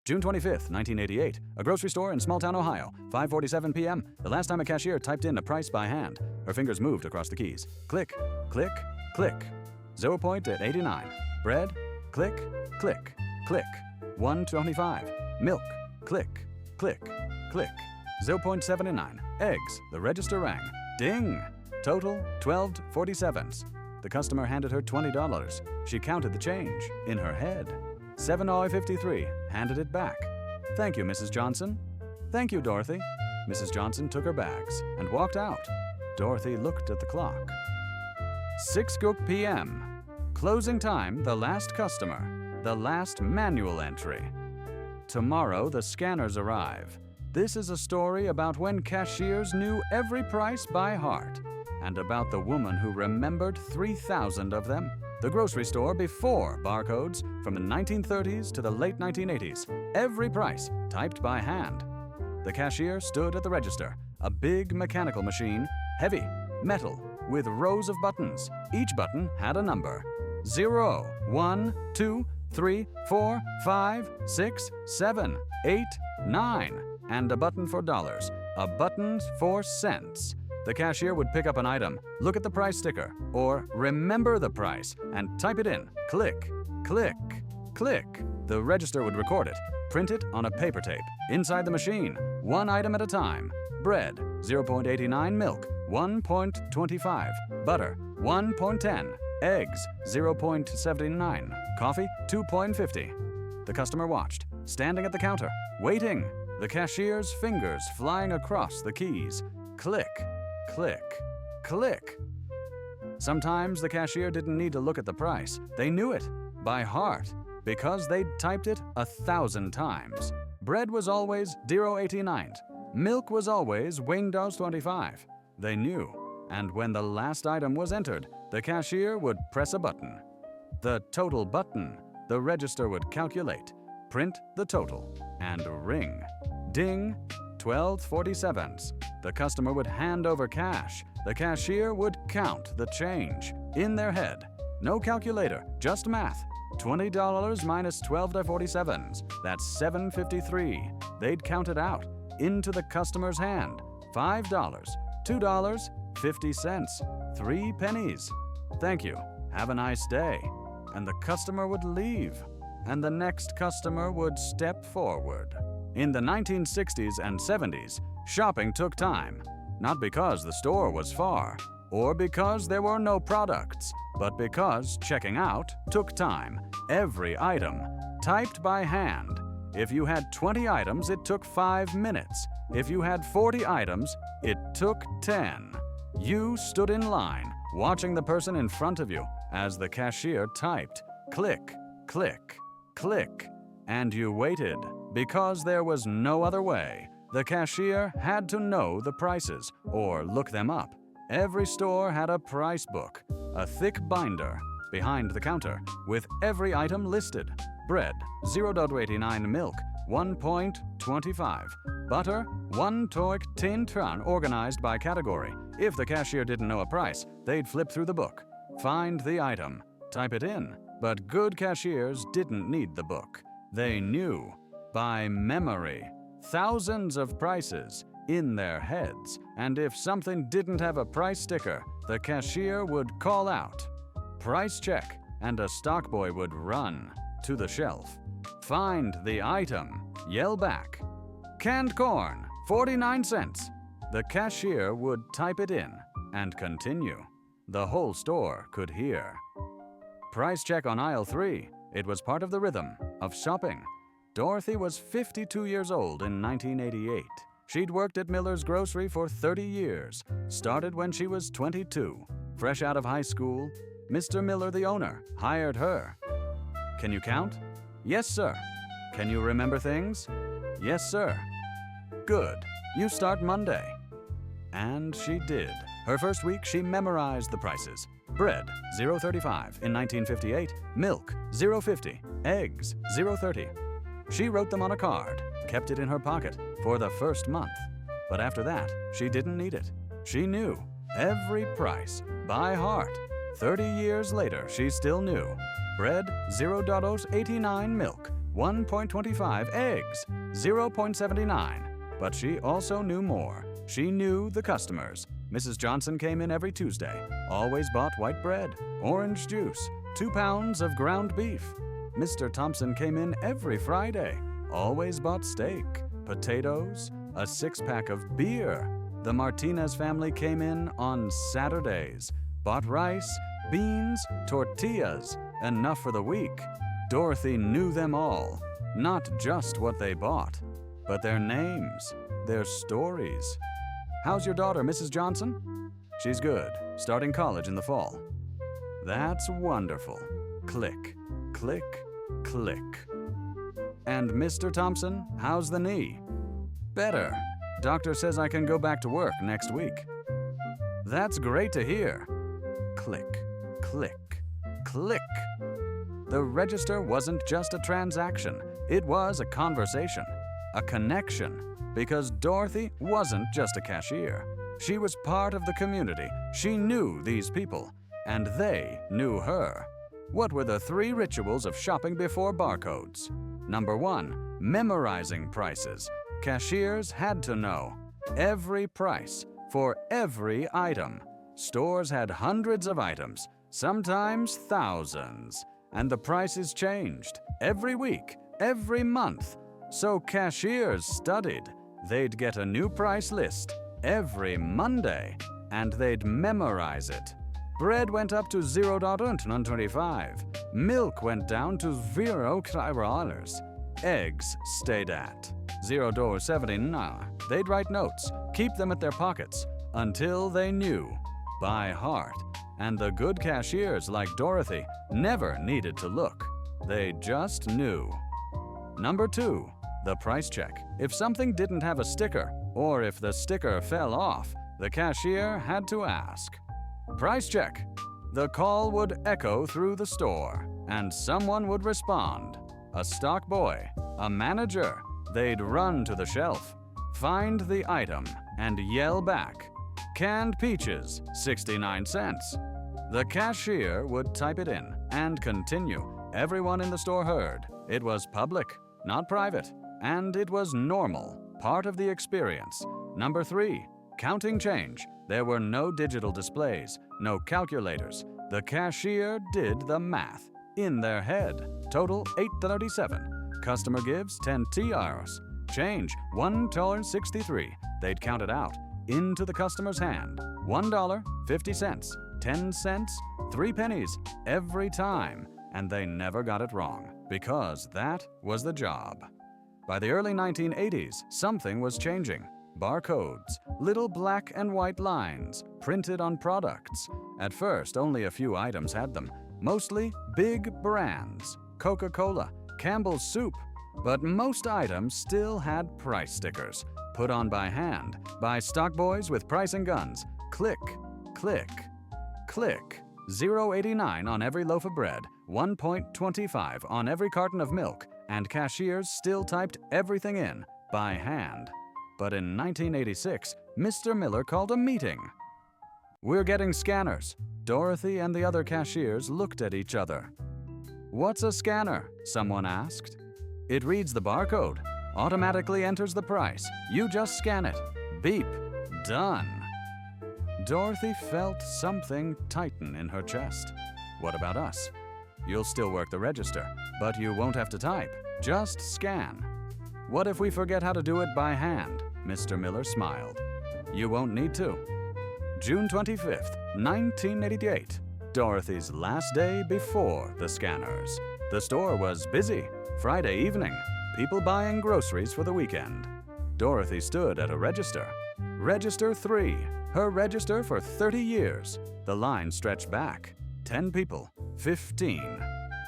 June 25th, 1988. A grocery store in small town Ohio. 5:47 p.m. The last time a cashier typed in a price by hand. Her fingers moved across the keys. Click, click, click. 0.89. Bread. Click, click, click. 1.25. Milk. Click, click, click. 0.79. Eggs. The register rang. Ding! Total 12.47. The customer handed her $20. She counted the change in her head. 7.53. Handed it back. Thank you, Mrs. Johnson. Thank you, Dorothy. Mrs. Johnson took her bags and walked out. Dorothy looked at the clock. 6 p.m. Closing time, the last customer. The last manual entry. Tomorrow, the scanners arrive. This is a story about when cashiers knew every price by heart, and about the woman who remembered 3,000 of them. The grocery store before barcodes, from the 1930s to the late 1980s. Every price typed by hand. The cashier stood at the register, a big mechanical machine, heavy, metal, with rows of buttons. Each button had a number. 0, 1, 2, 3, 4, 5, 6, 7, 8, 9, and a button for dollars, a button for cents. The cashier would pick up an item, look at the price sticker, or remember the price, and type it in. Click, click, click. The register would record it, print it on a paper tape. Inside the machine, one item at a time. Bread, 0.89. Milk, 1.25. Butter, 1.10. Eggs, 0.79. Coffee, 2.50. The customer watched, standing at the counter, waiting. The cashier's fingers flying across the keys. Click, click, click. Sometimes the cashier didn't need to look at the price. They knew it by heart because they'd typed it 1,000 times. Bread was always 0.89. Milk was always Windows 25. They knew. And when the last item was entered, the cashier would press a button. The total button. The register would calculate, print the total, and ring. Ding, 12.47. The customer would hand over cash. The cashier would count the change in their head. No calculator, just math. $20 minus 12.47. That's $7.53. They'd count it out into the customer's hand. $5, $2, 50 cents, 3 pennies. Thank you. Have a nice day. And the customer would leave, and the next customer would step forward. In the 1960s and 70s, shopping took time, not because the store was far, or because there were no products, but because checking out took time. Every item, typed by hand. If you had 20 items, it took 5 minutes. If you had 40 items, it took 10. You stood in line, watching the person in front of you as the cashier typed. Click, click, click. And you waited, because there was no other way. The cashier had to know the prices, or look them up. Every store had a price book, a thick binder, behind the counter, with every item listed. Bread, 0.89. Milk, 1.25. Butter, 1.10. Organized by category. If the cashier didn't know a price, they'd flip through the book, find the item, type it in. But good cashiers didn't need the book. They knew, by memory, thousands of prices in their heads. And if something didn't have a price sticker, the cashier would call out, "Price check," and a stock boy would run to the shelf, find the item, yell back, "Canned corn, 49 cents." The cashier would type it in and continue. The whole store could hear. Price check on aisle 3. It was part of the rhythm of shopping. Dorothy was 52 years old in 1988. She'd worked at Miller's Grocery for 30 years, started when she was 22. Fresh out of high school, Mr. Miller, the owner, hired her. Can you count? Yes, sir. Can you remember things? Yes, sir. Good. You start Monday. And she did. Her first week, she memorized the prices. Bread, 0.35 in 1958. Milk, 0.50. Eggs, 0.30. She wrote them on a card, kept it in her pocket for the first month. But after that, she didn't need it. She knew every price by heart. 30 years later, she still knew. Bread, 0.89. Milk, 1.25. Eggs, 0.79. But she also knew more. She knew the customers. Mrs. Johnson came in every Tuesday, always bought white bread, orange juice, 2 pounds of ground beef. Mr. Thompson came in every Friday, always bought steak, potatoes, a 6-pack of beer. The Martinez family came in on Saturdays, bought rice, beans, tortillas, enough for the week. Dorothy knew them all, not just what they bought, but their names, their stories. How's your daughter, Mrs. Johnson? She's good, starting college in the fall. That's wonderful. Click, click, click. And Mr. Thompson, how's the knee? Better. Doctor says I can go back to work next week. That's great to hear. Click, click, click. The register wasn't just a transaction. It was a conversation, a connection. Because Dorothy wasn't just a cashier. She was part of the community. She knew these people, and they knew her. What were the 3 rituals of shopping before barcodes? Number 1, memorizing prices. Cashiers had to know every price for every item. Stores had hundreds of items, sometimes thousands, and the prices changed every week, every month. So cashiers studied. They'd get a new price list every Monday, and they'd memorize it. Bread went up to $0.25. Milk went down to $0. Eggs stayed at $0.79. They'd write notes, keep them at their pockets, until they knew by heart. And the good cashiers like Dorothy never needed to look. They just knew. Number 2. The price check. If something didn't have a sticker, or if the sticker fell off, the cashier had to ask. Price check. The call would echo through the store, and someone would respond. A stock boy, a manager. They'd run to the shelf, find the item, and yell back, "Canned peaches, 69 cents." The cashier would type it in and continue. Everyone in the store heard. It was public, not private. And it was normal, part of the experience. Number 3, counting change. There were no digital displays, no calculators. The cashier did the math in their head. Total $8.37. Customer gives 10 TRs. Change $1.63. They'd count it out into the customer's hand. $1.50, 10 cents, 3 pennies every time. And they never got it wrong, because that was the job. By the early 1980s, something was changing. Barcodes, little black and white lines, printed on products. At first, only a few items had them, mostly big brands, Coca-Cola, Campbell's Soup. But most items still had price stickers, put on by hand, by stock boys with pricing guns. Click, click, click. $0.89 on every loaf of bread, $1.25 on every carton of milk, and cashiers still typed everything in by hand. But in 1986, Mr. Miller called a meeting. "We're getting scanners." Dorothy and the other cashiers looked at each other. "What's a scanner?" someone asked. "It reads the barcode, automatically enters the price. You just scan it. Beep. Done." Dorothy felt something tighten in her chest. What about us? You'll still work the register, but you won't have to type. Just scan. What if we forget how to do it by hand? Mr. Miller smiled. You won't need to. June 25th, 1988. Dorothy's last day before the scanners. The store was busy. Friday evening. People buying groceries for the weekend. Dorothy stood at a register. Register 3. Her register for 30 years. The line stretched back. 10 people. 15.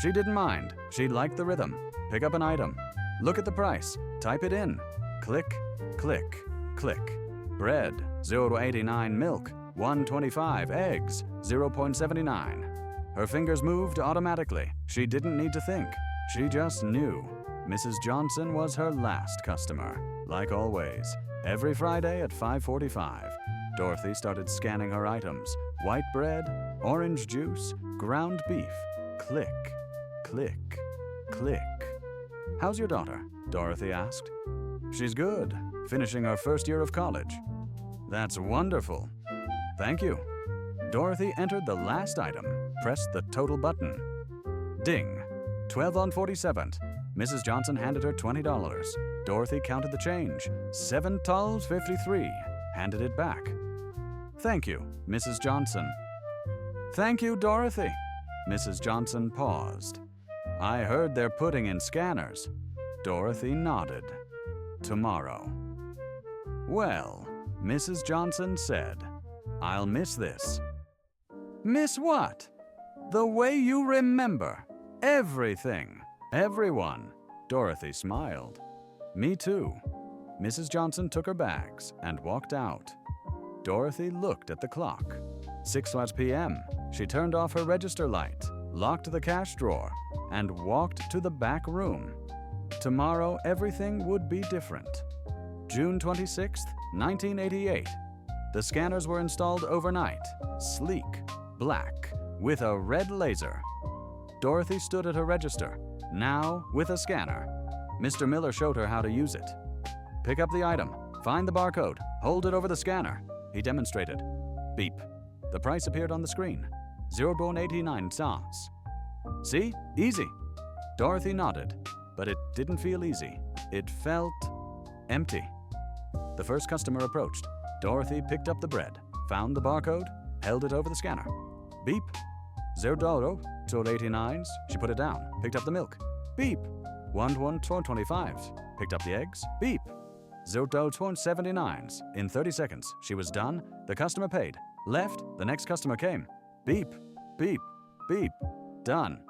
She didn't mind. She liked the rhythm. Pick up an item. Look at the price. Type it in. Click, click, click. Bread, 0 to 89. Milk, 1.25. Eggs, 0.79. Her fingers moved automatically. She didn't need to think. She just knew. Mrs. Johnson was her last customer. Like always, every Friday at 5:45. Dorothy started scanning her items. White bread, orange juice, ground beef. Click, click, click. How's your daughter? Dorothy asked. She's good, finishing her first year of college. That's wonderful. Thank you. Dorothy entered the last item, pressed the total button. Ding. 12 on 47th. Mrs. Johnson handed her $20. Dorothy counted the change. $7.53. Handed it back. Thank you, Mrs. Johnson. Thank you, Dorothy. Mrs. Johnson paused. I heard they're putting in scanners. Dorothy nodded. Tomorrow. Well, Mrs. Johnson said, I'll miss this. Miss what? The way you remember. Everything. Everyone. Dorothy smiled. Me too. Mrs. Johnson took her bags and walked out. Dorothy looked at the clock. 6 p.m. She turned off her register light, locked the cash drawer, and walked to the back room. Tomorrow everything would be different. June 26, 1988. The scanners were installed overnight, sleek, black, with a red laser. Dorothy stood at her register, now with a scanner. Mr. Miller showed her how to use it. Pick up the item, find the barcode, hold it over the scanner. He demonstrated. Beep. The price appeared on the screen. 0.89 cents. See? Easy. Dorothy nodded, but it didn't feel easy. It felt empty. The first customer approached. Dorothy picked up the bread, found the barcode, held it over the scanner. Beep. $0.89. She put it down, picked up the milk. Beep. $1.25. Picked up the eggs. Beep. $0.79. In 30 seconds, she was done. The customer paid. Left. The next customer came. Beep. Beep. Beep. Done.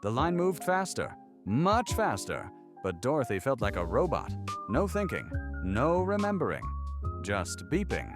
The line moved faster. Much faster. But Dorothy felt like a robot. No thinking. No remembering. Just beeping.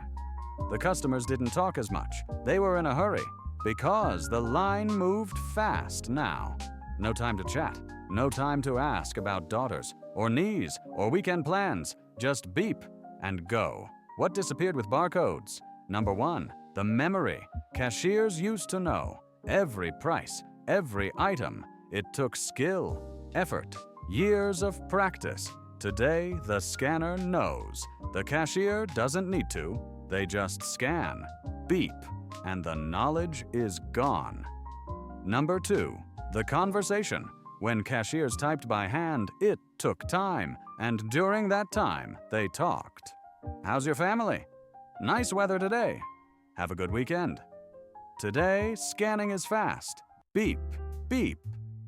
The customers didn't talk as much. They were in a hurry. Because the line moved fast now. No time to chat. No time to ask about daughters, or knees, or weekend plans. Just beep and go. What disappeared with barcodes? Number 1, the memory. Cashiers used to know every price, every item. It took skill, effort, years of practice. Today, the scanner knows. The cashier doesn't need to. They just scan, beep, and the knowledge is gone. Number 2, the conversation. When cashiers typed by hand, it took time, and during that time, they talked. How's your family? Nice weather today. Have a good weekend. Today, scanning is fast. Beep, beep,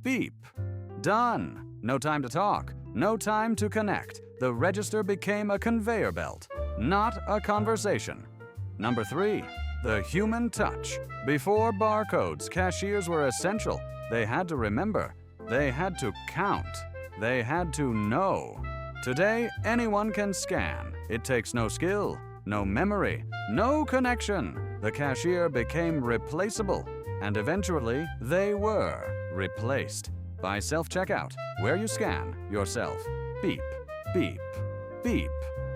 beep. Done. No time to talk. No time to connect. The register became a conveyor belt, not a conversation. Number 3, the human touch. Before barcodes, cashiers were essential. They had to remember. They had to count. They had to know. Today, anyone can scan. It takes no skill, no memory, no connection. The cashier became replaceable, and eventually they were replaced by self-checkout, where you scan yourself. Beep, beep, beep.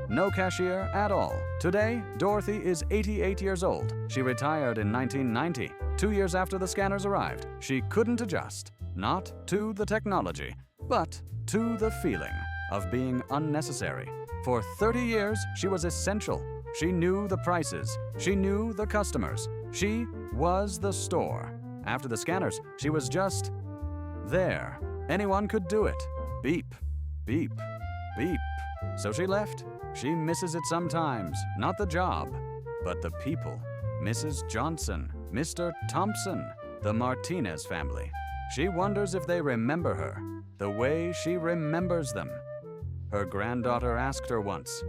No cashier at all. Today, Dorothy is 88 years old. She retired in 1990, 2 years after the scanners arrived. She couldn't adjust, not to the technology, but to the feeling of being unnecessary. For 30 years, she was essential. She knew the prices. She knew the customers. She was the store. After the scanners, she was just there. Anyone could do it. Beep, beep, beep. So she left. She misses it sometimes. Not the job, but the people. Mrs. Johnson, Mr. Thompson, the Martinez family. She wonders if they remember her, the way she remembers them. Her granddaughter asked her once,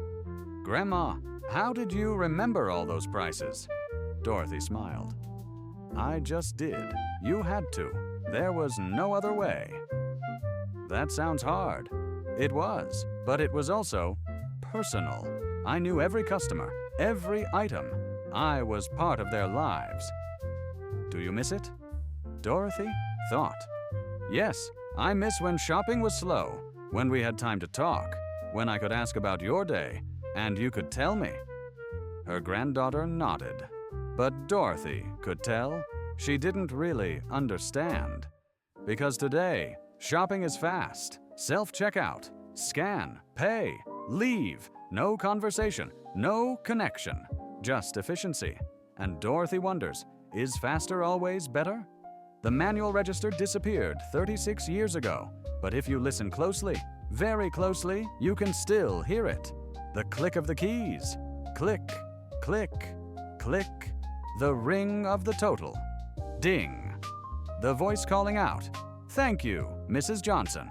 "Grandma, how did you remember all those prices?" Dorothy smiled. "I just did. You had to. There was no other way." That sounds hard. It was, but it was also personal. I knew every customer, every item. I was part of their lives. Do you miss it? Dorothy thought. Yes, I miss when shopping was slow, when we had time to talk, when I could ask about your day, and you could tell me. Her granddaughter nodded, but Dorothy could tell she didn't really understand. Because today, shopping is fast, Self-checkout. Scan, pay, leave. No conversation, no connection. Just efficiency. And Dorothy wonders, is faster always better? The manual register disappeared 36 years ago, but if you listen closely, very closely, you can still hear it. The click of the keys. Click, click, click. The ring of the total. Ding. The voice calling out, "Thank you, Mrs. Johnson."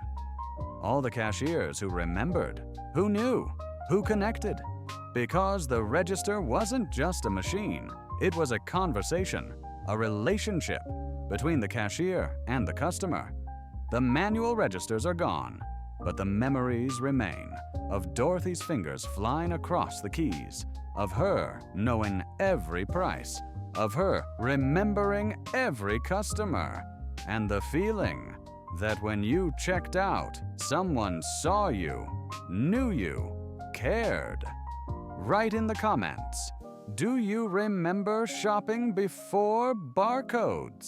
All the cashiers who remembered, who knew, who connected. Because the register wasn't just a machine, it was a conversation, a relationship between the cashier and the customer. The manual registers are gone, but the memories remain of Dorothy's fingers flying across the keys, of her knowing every price, of her remembering every customer, and the feeling that when you checked out, someone saw you, knew you, cared. Write in the comments, do you remember shopping before barcodes?